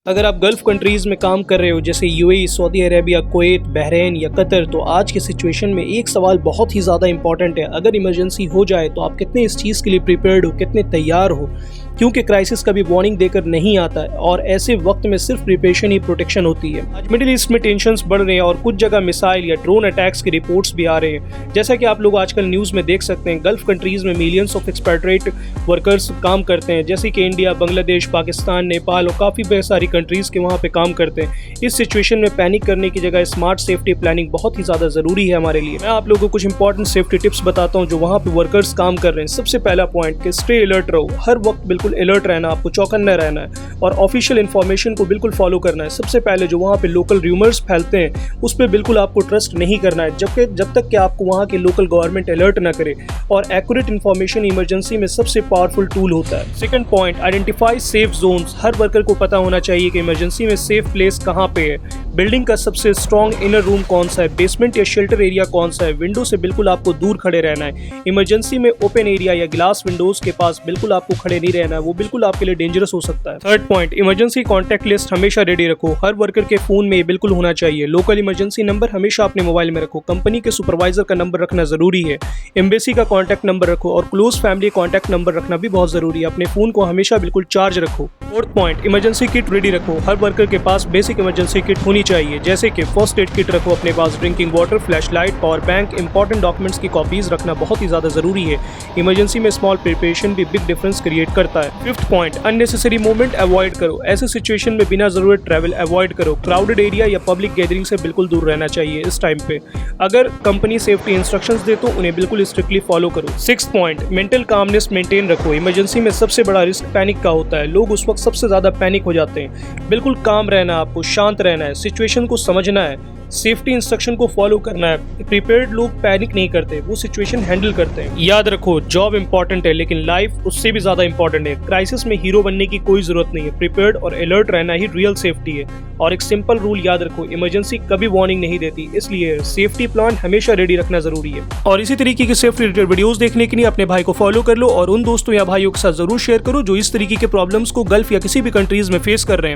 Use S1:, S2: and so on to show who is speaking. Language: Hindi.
S1: अगर आप गल्फ कंट्रीज़ में काम कर रहे हो जैसे UAE, Saudi Arabia, Kuwait, Bahrain या कतर, तो आज की सिचुएशन में एक सवाल बहुत ही ज़्यादा इंपॉर्टेंट है। अगर इमरजेंसी हो जाए तो आप कितने इस चीज़ के लिए प्रिपेयर्ड हो, कितने तैयार हो, क्योंकि क्राइसिस कभी वार्निंग देकर नहीं आता है और ऐसे वक्त में सिर्फ प्रिपरेशन ही प्रोटेक्शन होती है। आज मिडिल ईस्ट में टेंशंस बढ़ रहे हैं और कुछ जगह मिसाइल या ड्रोन अटैक्स की रिपोर्ट्स भी आ रहे हैं। जैसा कि आप लोग आजकल न्यूज़ में देख सकते हैं, गल्फ कंट्रीज़ में मिलियंस ऑफ एक्सपेट्रिएट वर्कर्स काम करते हैं, जैसे कि इंडिया, बांग्लादेश, पाकिस्तान, नेपाल और काफ़ी सारी कंट्रीज़ के वहाँ पे काम करते हैं। इस सिचुएशन में पैनिक करने की जगह स्मार्ट सेफ्टी प्लानिंग बहुत ही ज़्यादा ज़रूरी है हमारे लिए। मैं आप लोगों को कुछ इंपॉर्टेंट सेफ्टी टिप्स बताता हूँ जो वहाँ पे वर्कर्स काम कर रहे हैं। सबसे पहला पॉइंट कि स्टे अलर्ट रहो, हर वक्त बिल्कुल अलर्ट रहना, आपको चौकन्ना रहना है और ऑफिशियल इन्फॉर्मेशन को बिल्कुल फॉलो करना है। सबसे पहले जो वहाँ पे लोकल रूमर्स फैलते हैं उस पर बिल्कुल आपको ट्रस्ट नहीं करना है जब तक कि आपको वहाँ के लोकल गवर्नमेंट अलर्ट ना करे। और एक्यूरेट इन्फॉर्मेशन इमरजेंसी में सबसे पावरफुल टूल होता है। Second point, identify safe zones. हर वर्कर को पता होना चाहिए कि इमरजेंसी में सेफ प्लेस कहाँ पे है। बिल्डिंग का सबसे स्ट्रॉन्ग इनर रूम कौन सा है, बेसमेंट या शेल्टर एरिया कौन सा है। विंडो से बिल्कुल आपको दूर खड़े रहना है। इमरजेंसी में ओपन एरिया या ग्लास विंडोज के पास बिल्कुल आपको खड़े नहीं रहना है, वो बिल्कुल आपके लिए डेंजरस हो सकता है। Third point, emergency contact list हमेशा रेडी रखो। हर वर्कर के फोन में ये बिल्कुल होना चाहिए। लोकल इमरजेंसी नंबर हमेशा अपने मोबाइल में रखो। कंपनी के सुपरवाइजर का नंबर रखना जरूरी है। एम्बेसी का कॉन्टैक्ट नंबर रखो और क्लोज फैमिली कॉन्टैक्ट नंबर रखना भी बहुत जरूरी है। अपने फोन को हमेशा बिल्कुल चार्ज रखो। Fourth point, emergency kit ready रखो। हर वर्कर के पास बेसिक इमरजेंसी किट होनी चाहिए, जैसे कि फर्स्ट एड किट रखो अपने पास, drinking water, flash light, power bank, important documents की कॉपीज रखना बहुत ही ज्यादा जरूरी है। इमरजेंसी में स्मॉल प्रिपरेशन भी बिग डिफरेंस क्रिएट करता है। Fifth point, unnecessary movement avoid करो। ऐसे सिचुएशन में बिना जरूरत ट्रैवल अवॉइड करो। क्राउडेड एरिया या पब्लिक गैदरिंग से बिल्कुल दूर रहना चाहिए इस टाइम पे। अगर कंपनी सेफ्टी इंस्ट्रक्शंस दे तो उन्हें बिल्कुल स्ट्रिक्टली फॉलो करो। Sixth point, mental calmness maintain रखो। इमरजेंसी में सबसे बड़ा रिस्क पैनिक का होता है। लोग उस वक्त सबसे ज्यादा पैनिक हो जाते हैं। बिल्कुल काम रहना, आपको शांत रहना है, सिचुएशन को समझना है, सेफ्टी इंस्ट्रक्शन को फॉलो करना है। प्रिपेयर्ड लोग पैनिक नहीं करते, वो सिचुएशन हैंडल करते हैं। याद रखो, जॉब इंपॉर्टेंट है लेकिन लाइफ उससे भी ज्यादा इंपॉर्टेंट है। क्राइसिस में हीरो बनने की कोई जरूरत नहीं है। प्रिपेयर्ड और अलर्ट रहना ही रियल सेफ्टी है। और एक सिंपल रूल याद रखो, इमरजेंसी कभी वार्निंग नहीं देती, इसलिए सेफ्टी प्लान हमेशा रेडी रखना जरूरी है। और इसी तरीके के सेफ्टी रिलेटेड वीडियोस देखने के लिए अपने भाई को फॉलो कर लो और उन दोस्तों या भाइयों के साथ जरूर शेयर करो जो इस तरीके के प्रॉब्लम्स को गल्फ या किसी भी कंट्रीज में फेस कर रहे हैं।